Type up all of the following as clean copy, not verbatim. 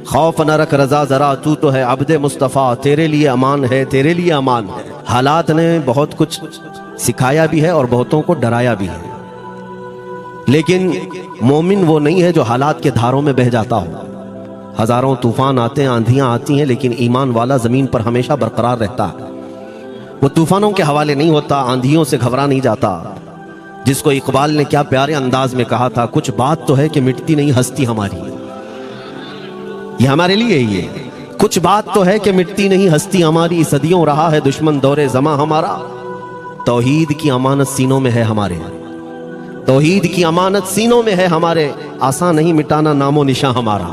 خوف نہ رکھ رضا ذرا، تو تو ہے عبد مصطفیٰ، تیرے لیے امان ہے، تیرے لیے امان ہے۔ حالات نے بہت کچھ سکھایا بھی ہے اور بہتوں کو ڈرایا بھی ہے، لیکن مومن وہ نہیں ہے جو حالات کے دھاروں میں بہہ جاتا ہو۔ ہزاروں طوفان آتے ہیں، آندھیاں آتی ہیں، لیکن ایمان والا زمین پر ہمیشہ برقرار رہتا ہے۔ وہ طوفانوں کے حوالے نہیں ہوتا، آندھیوں سے گھبرا نہیں جاتا۔ جس کو اقبال نے کیا پیارے انداز میں کہا تھا، کچھ بات تو ہے کہ مٹتی نہیں ہستی ہماری۔ یہ ہمارے لیے ہی ہے، کچھ بات تو ہے کہ مٹتی نہیں ہستی ہماری، صدیوں رہا ہے دشمن دور زماں ہمارا، توحید کی امانت سینوں میں ہے ہمارے، توحید کی امانت سینوں میں ہے ہمارے، آسان نہیں مٹانا نام و نشاں ہمارا۔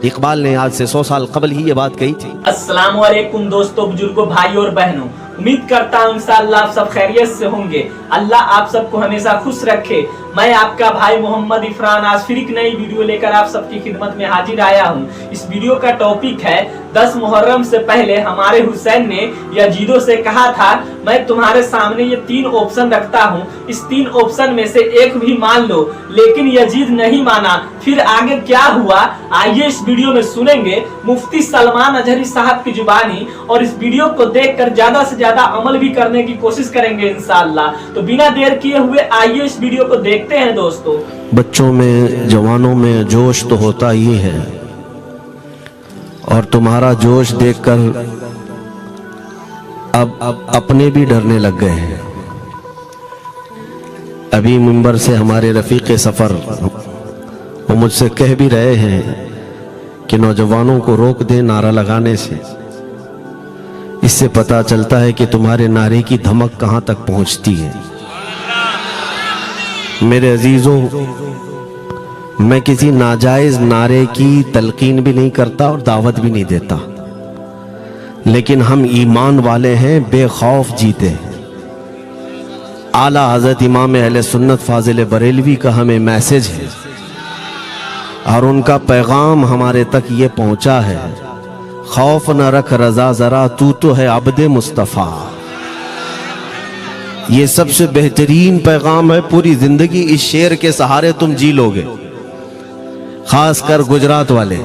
اقبال نے آج سے 100 سال قبل ہی یہ بات کہی تھی۔ السلام علیکم دوستوں، بزرگوں، بھائی اور بہنوں، امید کرتا ہوں انشاءاللہ آپ سب خیریت سے ہوں گے۔ اللہ آپ سب کو ہمیشہ خوش رکھے۔ میں آپ کا بھائی محمد عفران آج پھر ایک نئی ویڈیو لے کر آپ سب کی خدمت میں حاضر آیا ہوں۔ اس ویڈیو کا ٹاپک ہے 10 محرم سے پہلے ہمارے حسین نے یزیدوں سے کہا تھا میں تمہارے سامنے یہ 3 آپشن رکھتا ہوں، اس 3 آپشن میں سے ایک بھی مان لو، لیکن یزید نہیں مانا۔ پھر آگے کیا ہوا آئیے اس ویڈیو میں سنیں گے مفتی سلمان اجہری صاحب کی زبانی، اور اس ویڈیو کو دیکھ کر زیادہ سے زیادہ عمل بھی کرنے کی کوشش کریں گے انشاءاللہ۔ تو بنا دیر کیے ہوئے آئیے اس ویڈیو کو دیکھتے ہیں دوستو۔ بچوں میں، جوانوں میں جوش تو ہوتا ہی ہے، اور تمہارا جوش دیکھ کر اب اپنے بھی ڈرنے لگ گئے ہیں۔ ابھی منبر سے ہمارے رفیق سفر وہ مجھ سے کہہ بھی رہے ہیں کہ نوجوانوں کو روک دیں نعرہ لگانے سے، اس سے پتہ چلتا ہے کہ تمہارے نعرے کی دھمک کہاں تک پہنچتی ہے۔ میرے عزیزوں، میں کسی ناجائز نعرے کی تلقین بھی نہیں کرتا اور دعوت بھی نہیں دیتا، لیکن ہم ایمان والے ہیں، بے خوف جیتے ہیں۔ اعلیٰ حضرت امام اہل سنت فاضل بریلوی کا ہمیں میسج ہے، اور ان کا پیغام ہمارے تک یہ پہنچا ہے، خوف نہ رکھ رضا ذرا، تو تو ہے عبد مصطفیٰ۔ یہ سب سے بہترین پیغام ہے، پوری زندگی اس شعر کے سہارے تم جی لوگے، خاص کر گجرات والے۔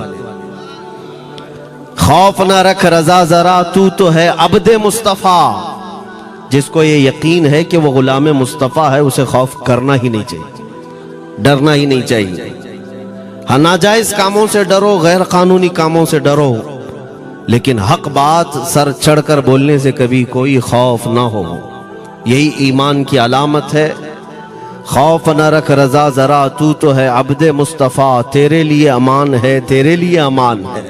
خوف نہ رکھ رضا ذرا، تو تو ہے عبد مصطفیٰ۔ جس کو یہ یقین ہے کہ وہ غلام مصطفیٰ ہے، اسے خوف کرنا ہی نہیں چاہیے، ڈرنا ہی نہیں چاہیے۔ ہاں، ناجائز کاموں سے ڈرو، غیر قانونی کاموں سے ڈرو، لیکن حق بات سر چڑھ کر بولنے سے کبھی کوئی خوف نہ ہو۔ یہی ایمان کی علامت ہے۔ خوف نہ رکھ رضا ذرا، تو تو ہے عبد مصطفیٰ، تیرے لیے امان ہے، تیرے لیے امان ہے۔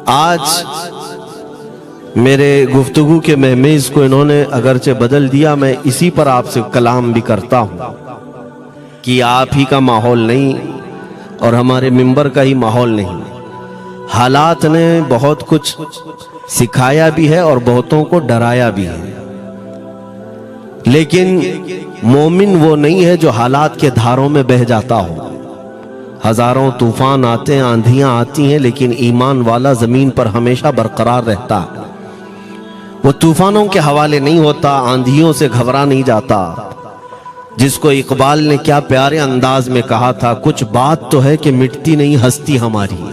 آج میرے گفتگو کے مہمیز کو انہوں نے اگرچہ بدل دیا، میں اسی پر آپ سے کلام بھی کرتا ہوں کہ آپ ہی کا ماحول نہیں اور ہمارے منبر کا ہی ماحول نہیں۔ حالات نے بہت کچھ سکھایا بھی ہے اور بہتوں کو ڈرایا بھی ہے، لیکن مومن وہ نہیں ہے جو حالات کے دھاروں میں بہہ جاتا ہو۔ ہزاروں طوفان آتے ہیں، آندھیاں آتی ہیں، لیکن ایمان والا زمین پر ہمیشہ برقرار رہتا ہے۔ وہ طوفانوں کے حوالے نہیں ہوتا، آندھیوں سے گھبرا نہیں جاتا۔ جس کو اقبال نے کیا پیارے انداز میں کہا تھا، کچھ بات تو ہے کہ مٹتی نہیں ہستی ہماری۔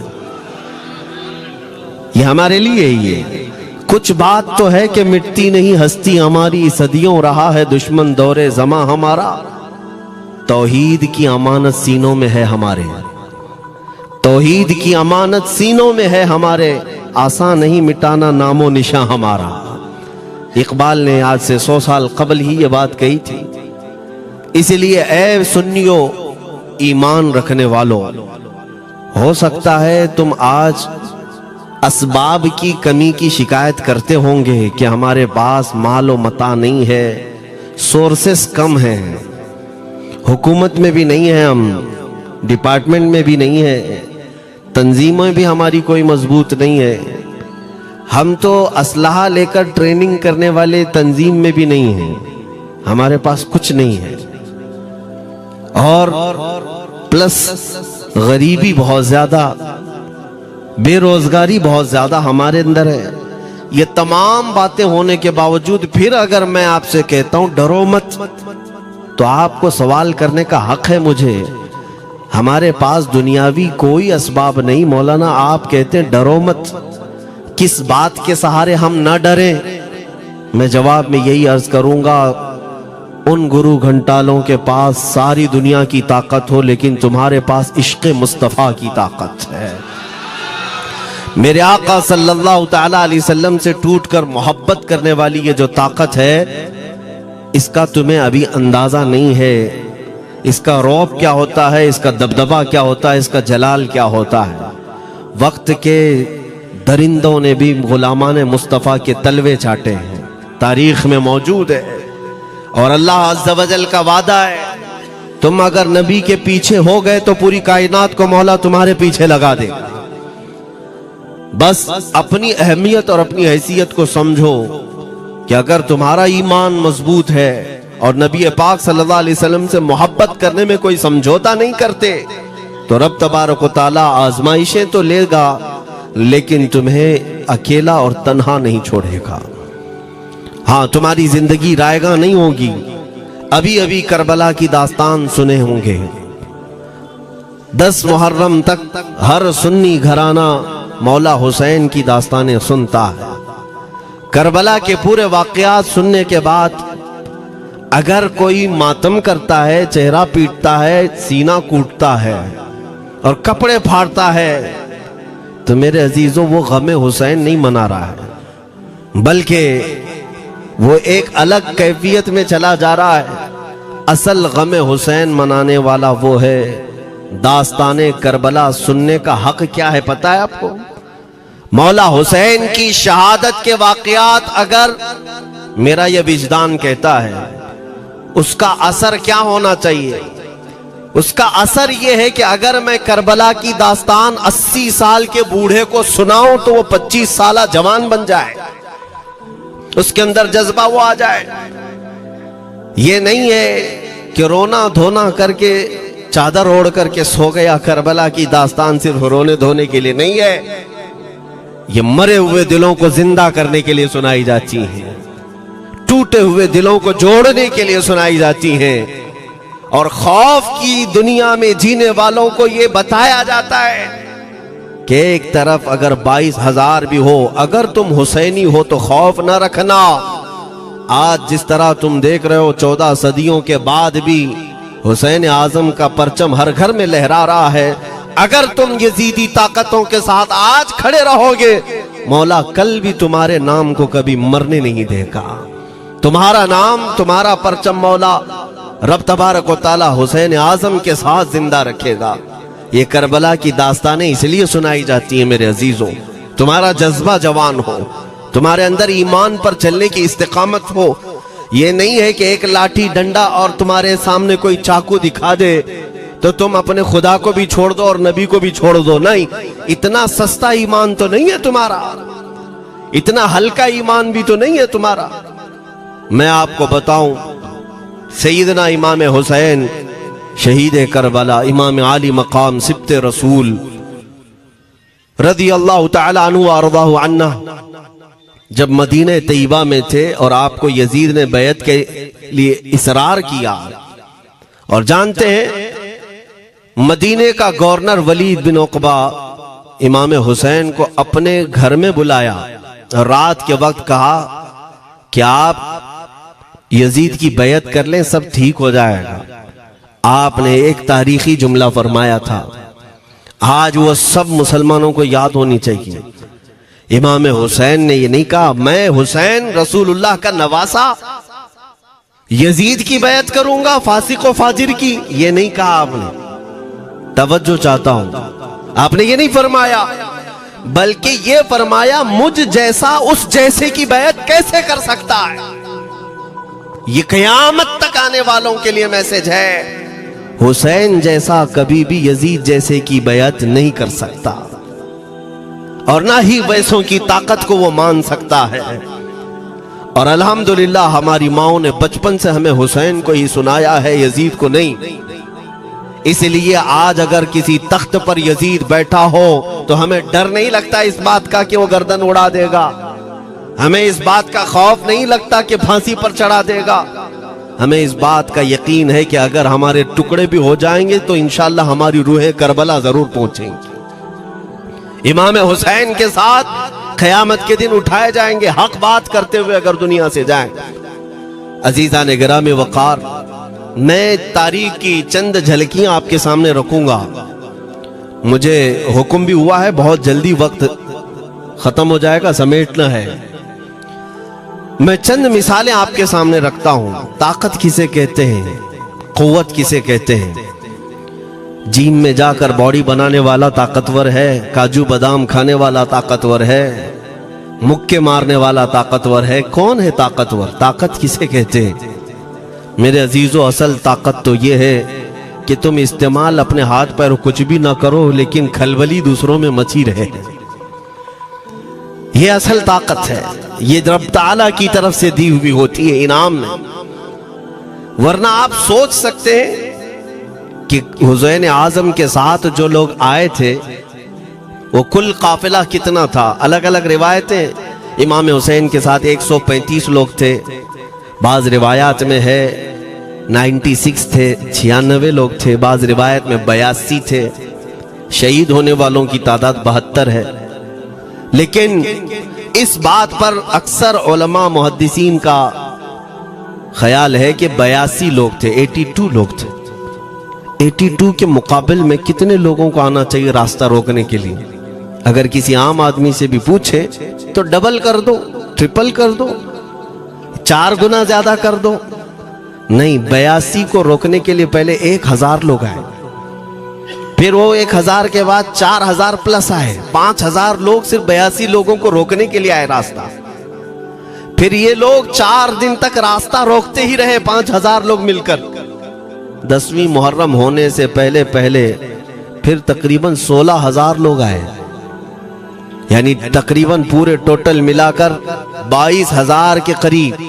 یہ ہمارے لیے ہی ہے، کچھ بات تو ہے کہ مٹتی نہیں ہستی ہماری، صدیوں رہا ہے دشمن دور زماں ہمارا، توحید کی امانت سینوں میں ہے ہمارے، توحید کی امانت سینوں میں ہے ہمارے، آسان نہیں مٹانا نام و نشاں ہمارا۔ اقبال نے آج سے 100 سال قبل ہی یہ بات کہی تھی۔ اس لیے اے سنیو، ایمان رکھنے والو، ہو سکتا ہے تم آج اسباب کی کمی کی شکایت کرتے ہوں گے کہ ہمارے پاس مال و متاع نہیں ہے، سورسز کم ہیں، حکومت میں بھی نہیں ہے، ہم ڈپارٹمنٹ میں بھی نہیں ہے، تنظیمیں بھی ہماری کوئی مضبوط نہیں ہے، ہم تو اسلحہ لے کر ٹریننگ کرنے والے تنظیم میں بھی نہیں ہیں، ہمارے پاس کچھ نہیں ہے، اور پلس غریبی بہت زیادہ، بے روزگاری بہت زیادہ ہمارے اندر ہے۔ یہ تمام باتیں ہونے کے باوجود پھر اگر میں آپ سے کہتا ہوں ڈرو مت، تو آپ کو سوال کرنے کا حق ہے مجھے۔ ہمارے پاس دنیاوی کوئی اسباب نہیں. مولانا آپ کہتے ہیں ڈرو مت, کس بات کے سہارے ہم نہ ڈریں؟ میں جواب میں یہی عرض کروں گا, ان گرو گھنٹالوں کے پاس ساری دنیا کی طاقت ہو لیکن تمہارے پاس عشق مصطفیٰ کی طاقت ہے. میرے آقا صلی اللہ تعالی علیہ وسلم سے ٹوٹ کر محبت کرنے والی یہ جو طاقت ہے, اس کا تمہیں ابھی اندازہ نہیں ہے. اس کا رعب کیا ہوتا ہے, اس کا دبدبہ کیا ہوتا ہے, اس کا جلال کیا ہوتا ہے. وقت کے درندوں نے بھی غلامان مصطفیٰ کے تلوے چاٹے ہیں, تاریخ میں موجود ہے. اور اللہ عز و جل کا وعدہ ہے, تم اگر نبی کے پیچھے ہو گئے تو پوری کائنات کو مولا تمہارے پیچھے لگا دے گا. بس اپنی اہمیت اور اپنی حیثیت کو سمجھو کہ اگر تمہارا ایمان مضبوط ہے اور نبی پاک صلی اللہ علیہ وسلم سے محبت کرنے میں کوئی سمجھوتا نہیں کرتے تو رب تبارک و تعالیٰ آزمائشیں تو لے گا لیکن تمہیں اکیلا اور تنہا نہیں چھوڑے گا. ہاں, تمہاری زندگی رائگاں نہیں ہوگی. ابھی ابھی کربلا کی داستان سنے ہوں گے. 10 محرم تک ہر سنی گھرانہ مولا حسین کی داستانیں سنتا ہے. کربلا کے پورے واقعات سننے کے بعد اگر کوئی ماتم کرتا ہے, چہرہ پیٹتا ہے, سینہ کوٹتا ہے اور کپڑے پھاڑتا ہے تو میرے عزیزوں وہ غم حسین نہیں منا رہا ہے بلکہ وہ ایک الگ کیفیت میں چلا جا رہا ہے. اصل غم حسین منانے والا وہ ہے. داستان کربلا سننے کا حق کیا ہے پتہ ہے آپ کو؟ مولا حسین کی شہادت کے واقعات اگر میرا یہ وجدان کہتا ہے اس کا اثر کیا ہونا چاہیے؟ اس کا اثر یہ ہے کہ اگر میں کربلا کی داستان 80 سال کے بوڑھے کو سناؤں تو وہ 25 سالہ جوان بن جائے, اس کے اندر جذبہ وہ آ جائے. یہ نہیں ہے کہ رونا دھونا کر کے چادر اوڑھ کر کے سو گیا. کربلا کی داستان صرف رونے دھونے کے لیے نہیں ہے, یہ مرے ہوئے دلوں کو زندہ کرنے کے لیے سنائی جاتی ہیں, ٹوٹے ہوئے دلوں کو جوڑنے کے لیے سنائی جاتی ہیں. اور خوف کی دنیا میں جینے والوں کو یہ بتایا جاتا ہے کہ ایک طرف اگر 22,000 بھی ہو, اگر تم حسینی ہو تو خوف نہ رکھنا. آج جس طرح تم دیکھ رہے ہو 14 صدیوں کے بعد بھی حسین اعظم کا پرچم ہر گھر میں لہرا رہا ہے. اگر تم یزیدی طاقتوں کے ساتھ آج کھڑے رہو گے مولا کل بھی تمہارے نام کو کبھی مرنے نہیں دے گا. تمہارا نام, تمہارا پرچم مولا رب تبارک و تعالی حسین اعظم کے ساتھ زندہ رکھے گا. یہ کربلا کی داستانیں اس لیے سنائی جاتی ہیں میرے عزیزوں, تمہارا جذبہ جوان ہو, تمہارے اندر ایمان پر چلنے کی استقامت ہو. یہ نہیں ہے کہ ایک لاٹھی ڈنڈا اور تمہارے سامنے کوئی چاقو دکھا دے تو تم اپنے خدا کو بھی چھوڑ دو اور نبی کو بھی چھوڑ دو. نہیں, اتنا سستا ایمان تو نہیں ہے تمہارا, اتنا ہلکا ایمان بھی تو نہیں ہے تمہارا. میں آپ کو بتاؤں, سیدنا امام حسین شہید کربلا, امام عالی مقام سبت رسول رضی اللہ تعالی عنہ وارضاہ عنہ, جب مدینہ طیبہ میں تھے اور آپ کو یزید نے بیعت کے لیے اصرار کیا, اور جانتے ہیں مدینہ کا گورنر ولید بن عقبہ امام حسین کو اپنے گھر میں بلایا, رات کے وقت کہا کہ آپ یزید کی بیعت کر لیں, سب ٹھیک ہو جائے گا. آپ نے ایک تاریخی جملہ فرمایا تھا, آج وہ سب مسلمانوں کو یاد ہونی چاہیے. امام حسین نے یہ نہیں کہا میں حسین رسول اللہ کا نواسا یزید کی بیعت کروں گا فاسق و فاجر کی, یہ نہیں کہا آپ نے. توجہ چاہتا ہوں, آپ نے یہ نہیں فرمایا بلکہ یہ فرمایا مجھ جیسا اس جیسے کی بیعت کیسے کر سکتا ہے. یہ قیامت تک آنے والوں کے لیے میسج ہے, حسین جیسا کبھی بھی یزید جیسے کی بیعت نہیں کر سکتا اور نہ ہی ویسوں کی طاقت کو وہ مان سکتا ہے. اور الحمدللہ ہماری ماؤں نے بچپن سے ہمیں حسین کو ہی سنایا ہے, یزید کو نہیں. اس لیے آج اگر کسی تخت پر یزید بیٹھا ہو تو ہمیں ڈر نہیں لگتا اس بات کا کہ وہ گردن اڑا دے گا, ہمیں اس بات کا خوف نہیں لگتا کہ پھانسی پر چڑھا دے گا. ہمیں اس بات کا یقین ہے کہ اگر ہمارے ٹکڑے بھی ہو جائیں گے تو انشاءاللہ ہماری روح کربلا ضرور پہنچیں گی. امام حسین کے ساتھ قیامت کے دن اٹھائے جائیں گے حق بات کرتے ہوئے اگر دنیا سے جائیں. عزیزان گرامی وقار، میں تاریخ کی چند جھلکیاں آپ کے سامنے رکھوں گا. مجھے حکم بھی ہوا ہے، بہت جلدی وقت ختم ہو جائے گا، سمیٹنا ہے. میں چند مثالیں آپ کے سامنے رکھتا ہوں. طاقت کسے کہتے ہیں؟ قوت کسے کہتے ہیں؟ جیم میں جا کر باڈی بنانے والا طاقتور ہے، کاجو بادام کھانے والا طاقتور ہے، مکے مارنے والا طاقتور ہے. کون ہے طاقتور؟ طاقت کسے کہتے ہیں؟ میرے عزیزو، اصل طاقت تو یہ ہے کہ تم استعمال اپنے ہاتھ پیر کچھ بھی نہ کرو لیکن کھلبلی دوسروں میں مچی رہے. یہ اصل طاقت ہے، یہ رب تعالیٰ کی طرف سے دی ہوئی ہوتی ہے انعام میں. ورنہ آپ سوچ سکتے ہیں کہ حسین اعظم کے ساتھ جو لوگ آئے تھے وہ کل قافلہ کتنا تھا. الگ الگ روایتیں. امام حسین کے ساتھ 135 لوگ تھے، بعض روایات میں ہے 96 تھے، 96 لوگ تھے، بعض روایت میں 82 تھے. شہید ہونے والوں کی تعداد 72 ہے. لیکن اس بات پر اکثر علماء محدثین کا خیال ہے کہ 82 لوگ تھے، 82 لوگ تھے. 82 کے مقابل میں کتنے لوگوں کو آنا چاہیے راستہ روکنے کے لیے؟ اگر کسی عام آدمی سے بھی پوچھے تو ڈبل کر دو، ٹرپل کر دو، 4 گنا زیادہ کر دو. نہیں، 82 کو روکنے کے لیے پہلے 1000 لوگ آئے، پھر وہ 1000 کے بعد 4000 پلس آئے، 5000 لوگ صرف 82 لوگوں کو روکنے کے لیے آئے راستہ. پھر یہ لوگ 4 دن تک راستہ روکتے ہی رہے، 5000 لوگ مل کر. 10ویں محرم ہونے سے پہلے پھر تقریباً 16000 لوگ آئے، یعنی تقریباً پورے ٹوٹل ملا کر 22000 کے قریب،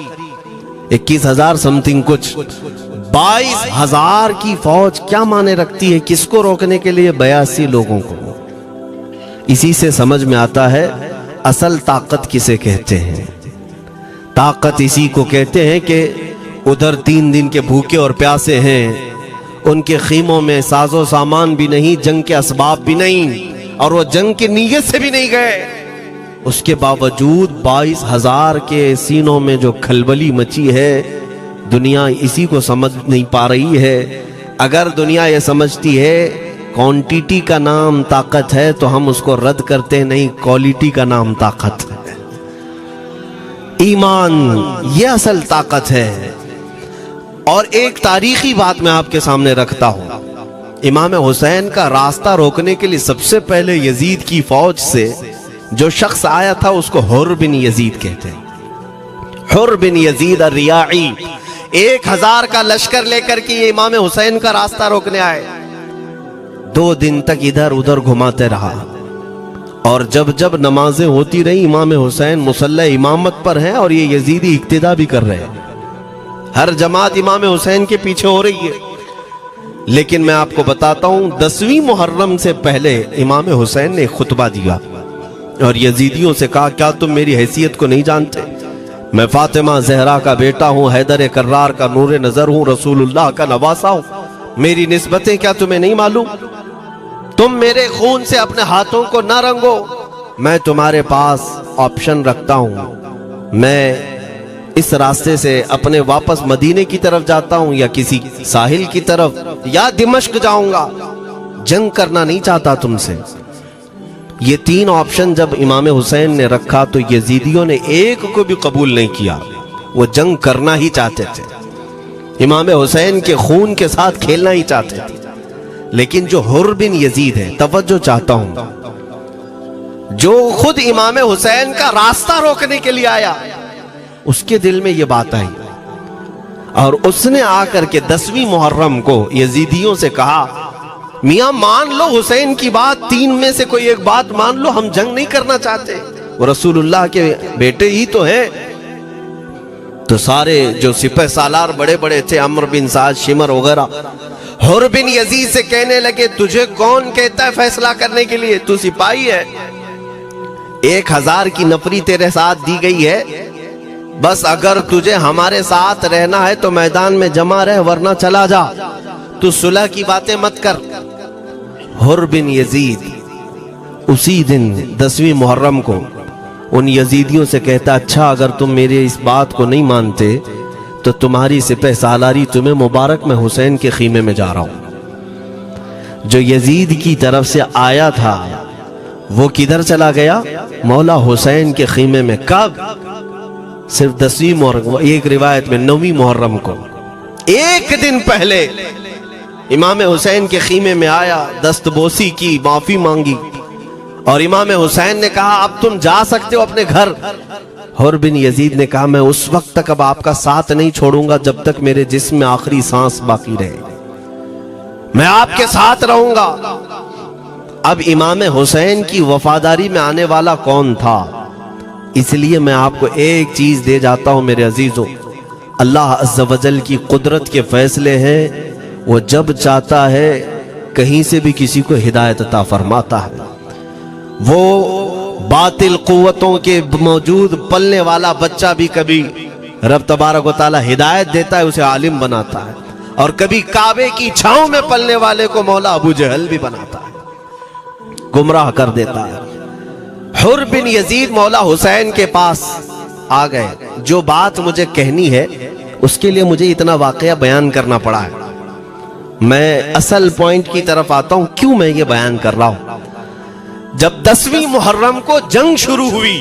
21000 سمتنگ کچھ. 22000 کی فوج کیا معنی رکھتی ہے کس کو روکنے کے لیے؟ 82 لوگوں کو. اسی سے سمجھ میں آتا ہے اصل طاقت کسے کہتے ہیں. طاقت اسی کو کہتے ہیں کہ ادھر 3 دن کے بھوکے اور پیاسے ہیں، ان کے خیموں میں ساز و سامان بھی نہیں، جنگ کے اسباب بھی نہیں، اور وہ جنگ کی نیت سے بھی نہیں گئے. اس کے باوجود 22000 کے سینوں میں جو کھلبلی مچی ہے، دنیا اسی کو سمجھ نہیں پا رہی ہے. اگر دنیا یہ سمجھتی ہے کوانٹیٹی کا نام طاقت ہے تو ہم اس کو رد کرتے نہیں، کوالٹی کا نام طاقت ہے. ایمان یہ اصل طاقت ہے. اور ایک تاریخی بات میں آپ کے سامنے رکھتا ہوں. امام حسین کا راستہ روکنے کے لیے سب سے پہلے یزید کی فوج سے جو شخص آیا تھا اس کو حر بن یزید کہتے ہیں. حر بن یزید الریاعی 1000 کا لشکر لے کر کے یہ امام حسین کا راستہ روکنے آئے. 2 دن تک ادھر ادھر گھماتے رہا، اور جب نمازیں ہوتی رہی امام حسین مصلی امامت پر ہیں اور یہ یزیدی اقتدا بھی کر رہے ہیں. ہر جماعت امام حسین کے پیچھے ہو رہی ہے. لیکن میں آپ کو بتاتا ہوں 10ویں محرم سے پہلے امام حسین نے ایک خطبہ دیا اور یزیدیوں سے کہا کیا تم میری حیثیت کو نہیں جانتے؟ میں فاطمہ زہرا کا بیٹا ہوں، حیدر کرار کا نور نظر ہوں، رسول اللہ کا نواسا ہوں. میری نسبتیں کیا تمہیں نہیں معلوم؟ تم میرے خون سے اپنے ہاتھوں کو نہ رنگو. میں تمہارے پاس آپشن رکھتا ہوں. میں اس راستے سے اپنے واپس مدینے کی طرف جاتا ہوں یا کسی ساحل کی طرف یا دمشق جاؤں گا. جنگ کرنا نہیں چاہتا تم سے. یہ 3 آپشن جب امام حسین نے رکھا تو یزیدیوں نے ایک کو بھی قبول نہیں کیا. وہ جنگ کرنا ہی چاہتے تھے، امام حسین کے خون کے ساتھ کھیلنا ہی چاہتے تھے. لیکن جو حر بن یزید ہے، توجہ چاہتا ہوں، جو خود امام حسین کا راستہ روکنے کے لیے آیا، اس کے دل میں یہ بات آئی اور اس نے آ کر کے 10ویں محرم کو یزیدیوں سے کہا میاں مان لو حسین کی بات، 3 میں سے کوئی ایک بات مان لو، ہم جنگ نہیں کرنا چاہتے، وہ رسول اللہ کے بیٹے ہی تو ہیں. تو سارے جو سپہ سالار بڑے بڑے تھے، عمرو بن سعد، شمر وغیرہ، حر بن یزید سے کہنے لگے تجھے کون کہتا ہے فیصلہ کرنے کے لیے؟ تو سپاہی ہے. 1000 کی نفری تیرے ساتھ دی گئی ہے، बस अगर तुझे हमारे साथ रहना है तो मैदान में जमा रह, वरना चला जा, तू सुलह की बातें मत कर। हुर बिन यजीद उसी दिन 10वीं मुहर्रम को उन यजीदियों से कहता, अच्छा अगर तुम मेरे इस बात को नहीं मानते तो तुम्हारी सिपह सालारी तुम्हें मुबारक, मैं हुसैन के खीमे में जा रहा हूं। जो यजीद की तरफ से आया था वो किधर चला गया? मौला हुसैन के खीमे में। कब? सिर्फ 10वीं मुहर्रम, एक रिवायत में 9वीं मुहर्रम को, एक दिन पहले इमाम हुसैन के खीमे में आया, दस्तबोसी की, माफी मांगी, और इमाम हुसैन ने कहा अब तुम जा सकते हो अपने घर। हुर बिन यजीद ने कहा मैं उस वक्त तक अब आपका साथ नहीं छोड़ूंगा जब तक मेरे जिस्म में आखिरी सांस बाकी रहे, मैं आपके साथ रहूंगा। अब इमाम हुसैन की वफादारी में आने वाला कौन था? इसलिए मैं आपको एक चीज दे जाता हूं मेरे अजीजों, अल्लाह अज़्ज़ व जल की कुदरत के फैसले हैं, वो जब चाहता है कहीं से भी किसी को हिदायत अता फरमाता है। वो बातिल कुव्वतों के मौजूद पलने वाला बच्चा भी कभी रब तबारक व तआला हिदायत देता है, उसे आलिम बनाता है, और कभी काबे की छांव में पलने वाले को मौला अबू जहल भी बनाता है, गुमराह कर देता है। हुर बिन यजीद मौला हुसैन के पास आ गए। जो बात मुझे कहनी है उसके लिए मुझे इतना वाकया बयान करना पड़ा है। मैं असल पॉइंट की तरफ आता हूं, क्यों मैं ये बयान कर रहा हूं। जब 10वीं मुहर्रम को जंग शुरू हुई,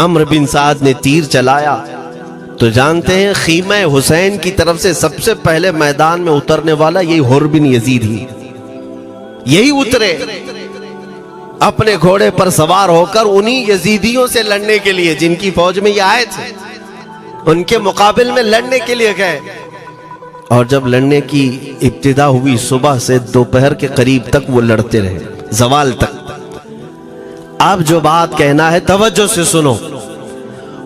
अम्र बिन साद ने तीर चलाया, तो जानते हैं खीमा हुसैन की तरफ से सबसे पहले मैदान में उतरने वाला यही हुर बिन यजीद ही, यही उतरे अपने घोड़े पर सवार होकर उन्हीं यजीदियों से लड़ने के लिए जिनकी फौज में ये आए थे, उनके मुकाबिल में लड़ने के लिए गए। और जब लड़ने की इब्तिदा हुई, सुबह से दोपहर के करीब तक वो लड़ते रहे, जवाल तक। अब जो बात कहना है तवज्जो से सुनो।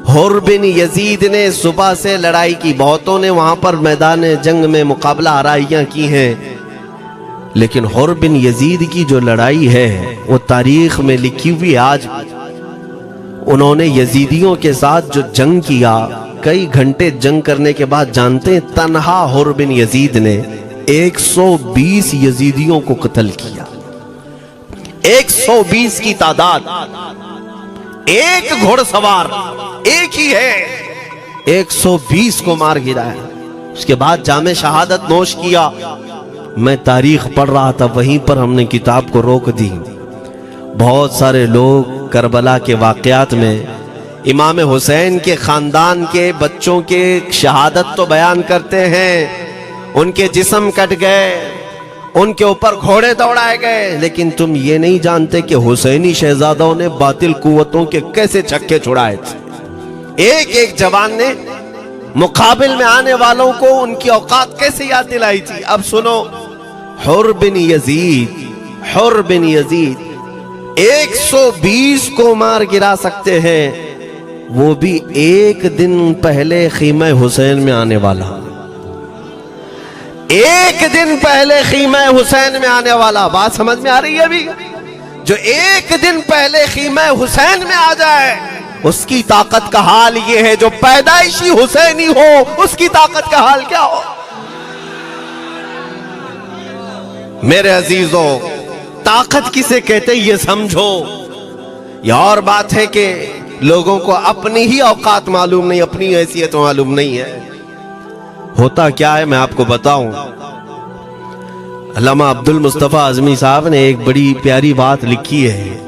हुर बिन यजीद ने सुबह से लड़ाई की, बहुतों ने वहां पर मैदान जंग में मुकाबला आराइयां की हैं, लेकिन हुर बिन यजीद की जो लड़ाई है वो तारीख में लिखी हुई। आज उन्होंने यजीदियों के साथ जो जंग किया, कई घंटे जंग करने के बाद जानते हैं तन्हा हुर बिन यजीद ने 120 यजीदियों को कत्ल किया। 120 की तादाद, एक घोड़सवार एक ही है, 120 को मार गिराया। उसके बाद जामे शहादत नोश किया। मैं तारीख पढ़ रहा था, वहीं पर हमने किताब को रोक दी। बहुत सारे लोग करबला के वाकयात में इमाम हुसैन के खानदान के बच्चों के शहादत तो बयान करते हैं, उनके जिस्म कट गए, उनके ऊपर घोड़े दौड़ाए गए, लेकिन तुम ये नहीं जानते कि हुसैनी शहजादों ने बातिल कुव्वतों के कैसे छक्के छुड़ाए थे। एक एक जवान ने मुकाबिल में आने वालों को उनकी औकात कैसे याद दिलाई थी। अब सुनो, हुर बिन यजीद 120 को मार गिरा सकते हैं, वो भी एक दिन पहले खीमा हुसैन में आने वाला, एक दिन पहले खीमा हुसैन में आने वाला। बात समझ में आ रही है? अभी जो एक दिन पहले खीमा हुसैन में आ जाए उसकी ताकत का हाल ये है, जो पैदाइशी हुसैनी हो उसकी ताकत का हाल क्या हो। मेरे अजीजों, ताकत किसे कहते ये समझो। यह और बात है कि लोगों को अपनी ही औकात मालूम नहीं, अपनी हैसियत मालूम नहीं है। होता क्या है मैं आपको बताऊं। अल्लामा अब्दुल मुस्तफा आजमी साहब ने एक बड़ी प्यारी बात लिखी है।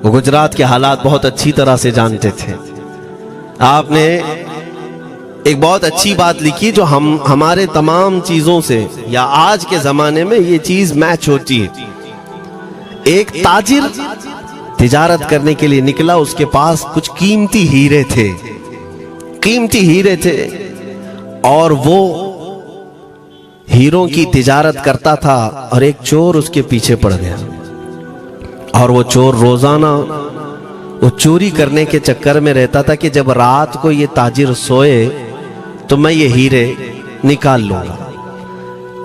वो गुजरात के हालात बहुत अच्छी तरह से जानते थे। आपने एक बहुत अच्छी बात लिखी जो हमारे तमाम चीजों से, या आज के जमाने में ये चीज मैच होती है। एक ताजिर तिजारत करने के लिए निकला, उसके पास कुछ कीमती हीरे थे, और वो हीरों की तिजारत करता था, और एक चोर उसके पीछे पड़ गया। और वो चोर रोजाना वो चोरी करने के चक्कर में रहता था कि जब रात को ये ताजिर सोए तो मैं ये हीरे निकाल लूंगा।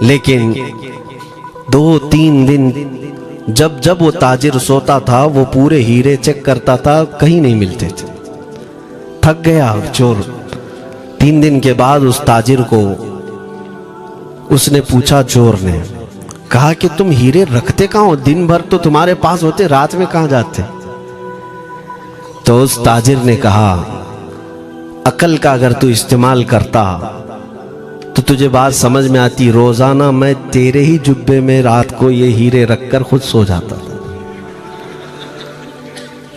लेकिन 2-3 दिन जब वो ताजिर सोता था, वो पूरे हीरे चेक करता था, कहीं नहीं मिलते थे। थक गया चोर। 3 दिन के बाद उस ताजिर को उसने पूछा, चोर ने कहा कि तुम हीरे रखते कहाँ हो? दिन भर तो तुम्हारे पास होते, रात में कहाँ जाते? तो उस ताजिर ने कहा, अकल का अगर तू इस्तेमाल करता तो तुझे बात समझ में आती। रोजाना मैं तेरे ही जुब्बे में रात को ये हीरे रखकर खुद सो जाता था।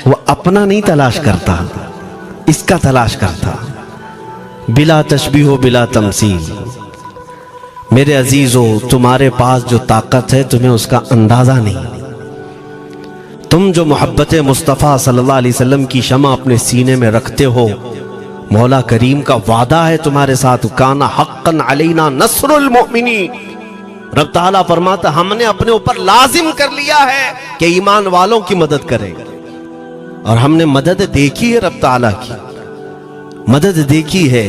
वो अपना नहीं तलाश करता, इसका तलाश करता। बिला तशबीह बिला तमसील। मेरे अजीजों, तुम्हारे पास जो ताकत है तुम्हें उसका अंदाजा नहीं। तुम जो मोहब्बत मुस्तफ़ा सल्लल्लाहु अलैहि वसल्लम की शमा अपने सीने में रखते हो, मौला करीम का वादा है तुम्हारे साथ, काना हक्कन अलैना नस्रुल मोमिनीन। रब ताला फरमाता, हमने अपने ऊपर लाजिम कर लिया है कि ईमान वालों की मदद करें। और हमने मदद देखी है, रब ताला की मदद देखी है।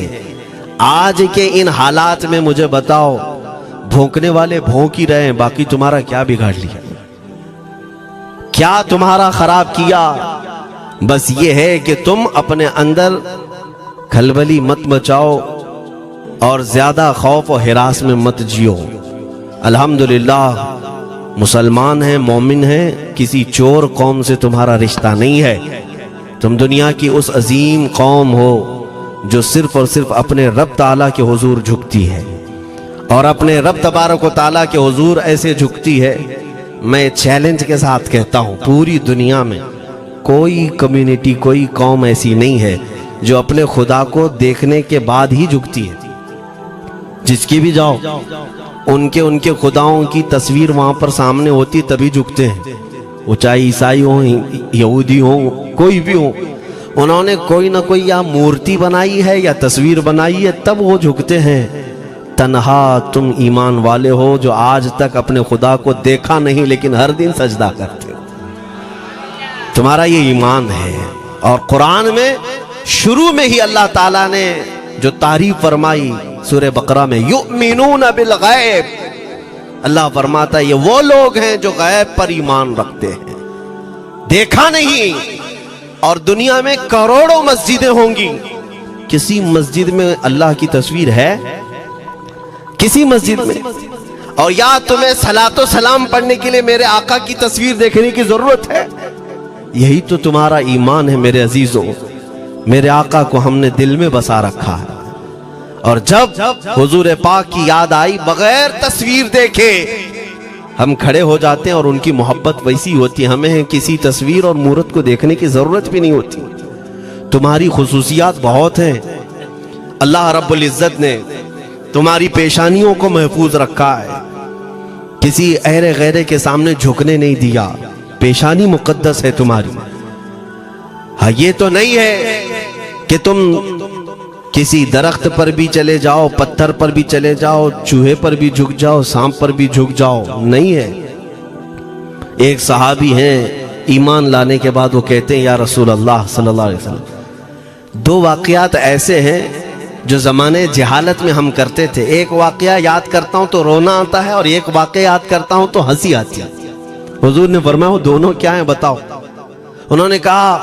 आज के इन हालात में मुझे बताओ, भौंकने वाले भौंक ही रहे हैं, बाकी तुम्हारा क्या बिगाड़ लिया? क्या तुम्हारा खराब किया? बस ये है कि तुम अपने अंदर खलबली मत मचाओ और ज्यादा खौफ और हिरास में मत जियो। अल्हम्दुलिल्लाह मुसलमान हैं, मोमिन हैं, किसी चोर कौम से तुम्हारा रिश्ता नहीं है। तुम दुनिया की उस अजीम कौम हो जो सिर्फ और सिर्फ अपने रब ताला के हुजूर झुकती है, और अपने रब तबारक व ताला के हुजूर ऐसे झुकती है। मैं चैलेंज के साथ कहता हूँ, पूरी दुनिया में कोई कम्युनिटी, कोई कौम ऐसी नहीं है जो अपने खुदा को देखने के बाद ही झुकती है। जिसकी भी जाओ, उनके खुदाओं की तस्वीर वहां पर सामने होती तभी झुकते हैं। वो चाहे ईसाई हो, यहूदी हो, कोई भी हो, उन्होंने कोई ना कोई या मूर्ति बनाई है या तस्वीर बनाई है, तब वो झुकते हैं। तन्हा तुम ईमान वाले हो जो आज तक अपने खुदा को देखा नहीं लेकिन हर दिन सजदा करते हो। तुम्हारा ये ईमान है। और कुरान में शुरू में ही अल्लाह ताला ने जो तारीफ फरमाई सूरह बकरा में, युमिनून बिल गैब, अल्लाह फरमाता है ये वो लोग हैं जो गैब पर ईमान रखते हैं, देखा नहीं। और दुनिया में करोड़ों मस्जिदें होंगी, किसी मस्जिद में अल्लाह की तस्वीर है? किसी मस्जिद में? और या तुम्हें सलातो सलाम पढ़ने के लिए मेरे आका की तस्वीर देखने की जरूरत है? यही तो तुम्हारा ईमान है मेरे अजीजों। मेरे आका को हमने दिल में बसा रखा है, और जब हुजूर पाक की याद आई, बगैर तस्वीर देखे हम खड़े हो जाते हैं। और उनकी मोहब्बत वैसी होती है, हमें किसी तस्वीर और मूरत को देखने की जरूरत भी नहीं होती। तुम्हारी खुसूसियात बहुत हैं। अल्लाह रब्बुल इज्जत ने तुम्हारी पेशानियों को महफूज रखा है, किसी अहरे गैरे के सामने झुकने नहीं दिया। पेशानी मुकद्दस है तुम्हारी। हाँ, ये तो नहीं है कि तुम किसी दरख्त पर भी चले जाओ, पत्थर पर भी चले जाओ, चूहे पर भी झुक जाओ, सांप पर भी झुक जाओ, नहीं है। एक सहाबी हैं, ईमान लाने के बाद वो कहते हैं, या रसूल अल्लाह सल्लल्लाहु अलैहि वसल्लम, 2 वाक़यात ऐसे हैं जो ज़माने जहालत में हम करते थे। एक वाक़या याद करता हूँ तो रोना आता है, और एक वाक़या याद करता हूँ तो हंसी आती है। हुजूर ने फरमाया, वो दोनों क्या हैं बताओ? उन्होंने कहा,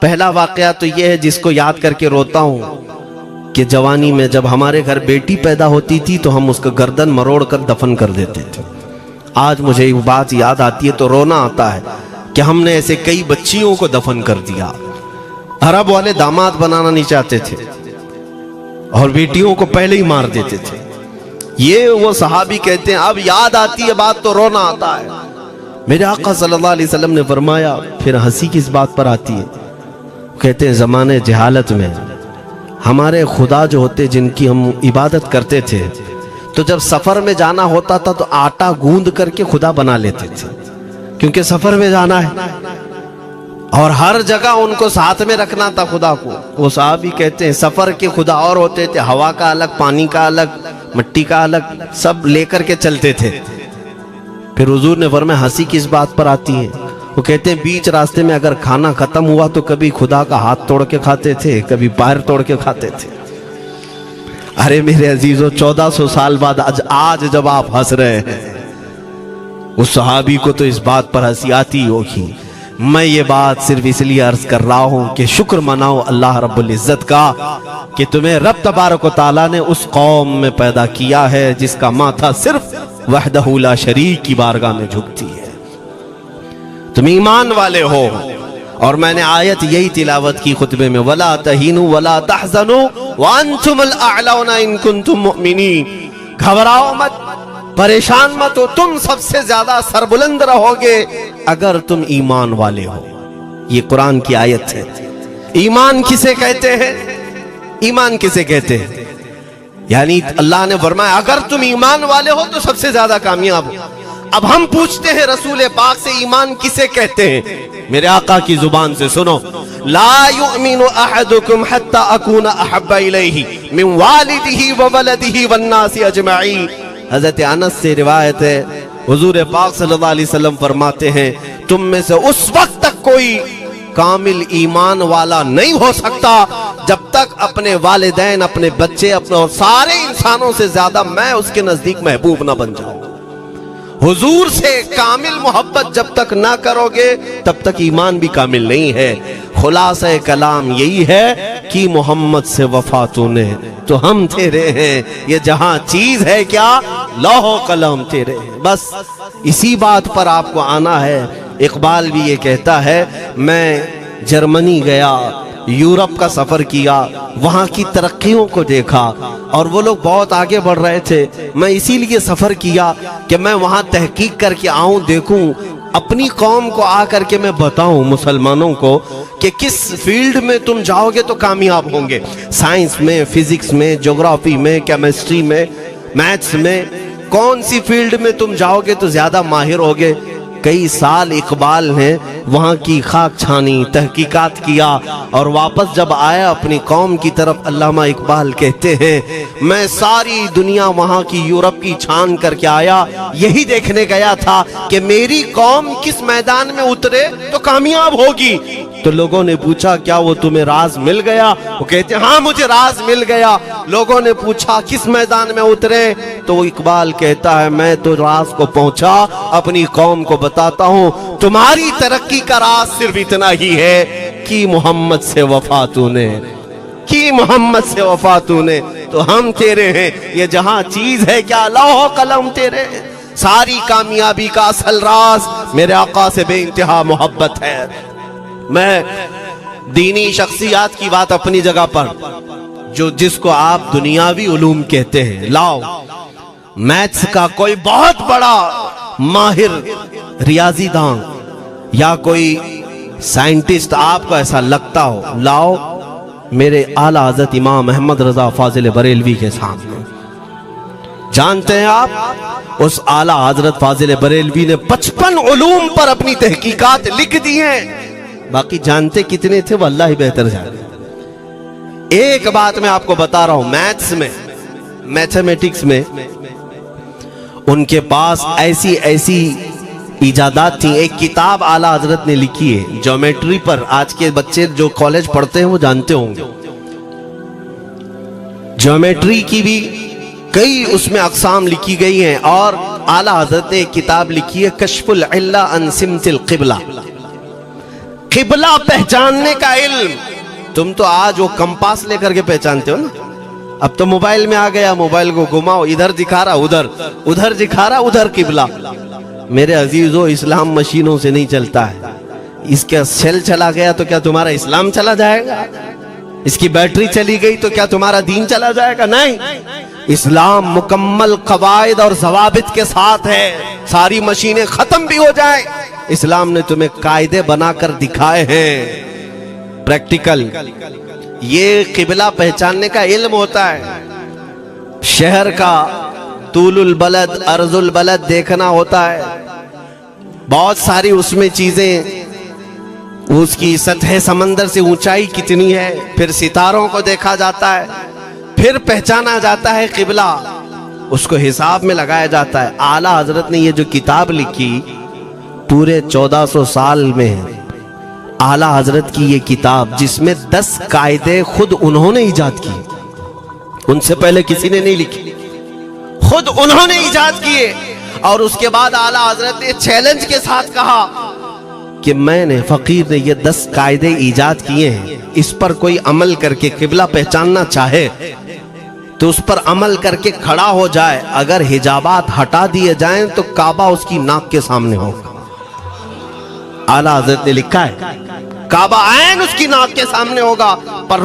पहला वाक़या तो ये है जिसको याद करके रोता हूँ कि जवानी में जब हमारे घर बेटी पैदा होती थी तो हम उसका गर्दन मरोड़ कर दफन कर देते थे। आज मुझे ये बात याद आती है तो रोना आता है कि हमने ऐसे कई बच्चियों को दफन कर दिया। अरब वाले दामाद बनाना नहीं चाहते थे और बेटियों को पहले ही मार देते थे। ये वो सहाबी कहते हैं, अब याद आती है बात तो रोना आता है। मेरे आका सल्लल्लाहु अलैहि वसल्लम ने फरमाया, फिर हंसी किस बात पर आती है? कहते हैं, ज़माने जहालत में हमारे खुदा जो होते जिनकी हम इबादत करते थे, तो जब सफ़र में जाना होता था तो आटा गूंद करके खुदा बना लेते थे, क्योंकि सफ़र में जाना है और हर जगह उनको साथ में रखना था खुदा को। वो साहब ही कहते हैं, सफ़र के खुदा और होते थे, हवा का अलग, पानी का अलग, मिट्टी का अलग, सब लेकर के चलते थे। फिर हुजूर ने फरमाया, हंसी किस बात पर आती है? वो कहते हैं, बीच रास्ते में अगर खाना खत्म हुआ तो कभी खुदा का हाथ तोड़ के खाते थे, कभी पैर तोड़ के खाते थे। अरे मेरे अजीजों, 1400 साल बाद आज जब आप हंस रहे हैं, उस सहाबी को तो इस बात पर हंसी आती होगी। मैं ये बात सिर्फ इसलिए अर्ज कर रहा हूं कि शुक्र मनाओ अल्लाह रब्बुल इज्जत का कि तुम्हें रब तबारक व तआला ने उस कौम में पैदा किया है जिसका माथा सिर्फ वहदहू ला शरीक की बारगाह में झुकती है। तुम ईमान वाले हो। और मैंने आयत यही तिलावत की खुतबे में, वला तहीनु वला तहज़नु व अंतुमुल अअलौना इन कुंतुम मुमिनीन। घबराओ मत, परेशान मत हो, तुम सबसे ज्यादा सरबुलंद रहोगे अगर तुम ईमान वाले हो। ये कुरान की आयत है। ईमान किसे कहते हैं? ईमान किसे कहते हैं? यानी अल्लाह ने फरमाया अगर तुम ईमान वाले हो तो सबसे ज्यादा कामयाब हो। अब हम पूछते हैं रसूल पाक से, ईमान किसे कहते हैं? मेरे आका की जुबान से सुनो, ला युमिनु अहदुकुम हत्ता अकूना अहब्बा इलैहि मिन वालिदिही व वलदिही वन्नासि अजमईन। हजरत अनस से रिवायत है, हुजूर पाक सल्लल्लाहु अलैहि वसल्लम फरमाते हैं तुम में से उस वक्त तक कोई कामिल ईमान वाला नहीं हो सकता जब तक अपने वालिदैन, अपने बच्चे, अपने और सारे इंसानों से ज्यादा मैं उसके नजदीक महबूब ना बन जाऊं। हुजूर से कामिल मोहब्बत जब तक ना करोगे तब तक ईमान भी कामिल नहीं है। खुलासा कलाम यही है कि मोहम्मद से वफा तूने तो हम तेरे हैं, ये जहां चीज है क्या लौह कलम तेरे हैं। बस इसी बात पर आपको आना है। इकबाल भी ये कहता है, मैं जर्मनी गया, यूरोप का सफर किया, वहां की तरक्कियों को देखा और वो लोग बहुत आगे बढ़ रहे थे। मैं इसीलिए सफर किया कि मैं वहां तहकीक करके आऊं, देखूं, अपनी कौम को आकर के मैं बताऊं मुसलमानों को कि किस फील्ड में तुम जाओगे तो कामयाब होंगे। साइंस में, फिजिक्स में, ज्योग्राफी में, केमिस्ट्री में, मैथ्स में, कौन सी फील्ड में तुम जाओगे तो ज्यादा माहिर होगे। कई साल इकबाल ने वहाँ की खाक छानी, तहकीकात किया और वापस जब आया अपनी कौम की तरफ, अल्लामा इकबाल कहते हैं मैं सारी दुनिया वहाँ की यूरोप की छान करके आया, यही देखने गया था कि मेरी कौम किस मैदान में उतरे तो कामयाब होगी। तो लोगों ने पूछा क्या वो तुम्हें राज मिल गया? वो कहते हाँ मुझे राज मिल गया। लोगों ने पूछा किस मैदान में उतरे? तो वो इकबाल कहता है मैं तो राज को पहुंचा, अपनी कौम को बताता हूँ तुम्हारी तरक्की का राज सिर्फ इतना ही है कि मोहम्मद से वफा तूने, कि मोहम्मद से वफा तूने तो हम तेरे हैं। ये जहां चीज है क्या लौह कलम तेरे हैं। सारी कामयाबी का असल राज मेरे आका से बेइंतहा मोहब्बत है। मैं दीनी शख्सियात की बात अपनी जगह पर, जो जिसको आप दुनियावी उलूम कहते हैं, लाओ मैथ्स का कोई बहुत बड़ा माहिर रियाजीदान या कोई साइंटिस्ट आपको ऐसा लगता हो, लाओ मेरे आला हज़रत इमाम अहमद रजा फाजिल बरेलवी के सामने। जानते हैं आप उस आला हजरत फाजिल बरेलवी ने 55 उलूम पर अपनी तहकीकात लिख दी हैं। बाकी जानते कितने थे वो अल्लाह ही बेहतर जाने। एक बात मैं आपको बता रहा हूं, मैथ्स में, मैथमेटिक्स में उनके पास ऐसी ऐसी इजादात थी। एक किताब आला हजरत ने लिखी है ज्योमेट्री पर, आज के बच्चे जो कॉलेज पढ़ते हैं वो जानते होंगे। ज्योमेट्री की भी कई उसमें अक़साम लिखी गई हैं और आला हजरत ने एक किताब लिखी है कश्फुल इल्ला अन सिमतिल क़िबला, क़िबला पहचानने का इल्म। तुम तो आज वो कंपास लेकर के पहचानते हो ना, अब तो मोबाइल में आ गया, मोबाइल को घुमाओ, इधर दिखा रहा उधर, उधर दिखा रहा उधर क़िबला। मेरे अजीजों, इस्लाम मशीनों से नहीं चलता है। इसका सेल चला गया तो क्या तुम्हारा इस्लाम चला जाएगा? इसकी बैटरी चली गई तो क्या तुम्हारा दीन चला जाएगा? नहीं, इस्लाम मुकम्मल कवायद और ज़वाबित के साथ है। सारी मशीनें खत्म भी हो जाए, इस्लाम ने तुम्हें कायदे बनाकर दिखाए हैं, प्रैक्टिकल। ये क़िबला पहचानने का इल्म होता है। शहर का तूलुल बलद, अर्जुल बलद देखना होता है। बहुत सारी उसमें चीजें, उसकी सतह समंदर से ऊंचाई कितनी है, फिर सितारों को देखा जाता है, फिर पहचाना जाता है क़िबला, उसको हिसाब में लगाया जाता है। आला हजरत ने ये जो किताब लिखी पूरे 1400 साल में है। आला हजरत की ये किताब जिसमें 10 कायदे खुद उन्होंने इजाद किए, उनसे पहले किसी ने नहीं लिखी, खुद उन्होंने इजाद किए। और उसके बाद आला हजरत ने चैलेंज के साथ कहा کہ میں نے فقیر نے یہ 10 قاعدے ایجاد کیے ہیں، اس پر کوئی عمل کر کے قبلہ پہچاننا چاہے تو اس پر عمل کر کے کھڑا ہو جائے، اگر حجابات ہٹا دیے جائیں تو کعبہ اس کی ناک کے سامنے ہوگا۔ اعلیٰ حضرت نے لکھا ہے کعبہ عین اس کی ناک کے سامنے ہوگا، پر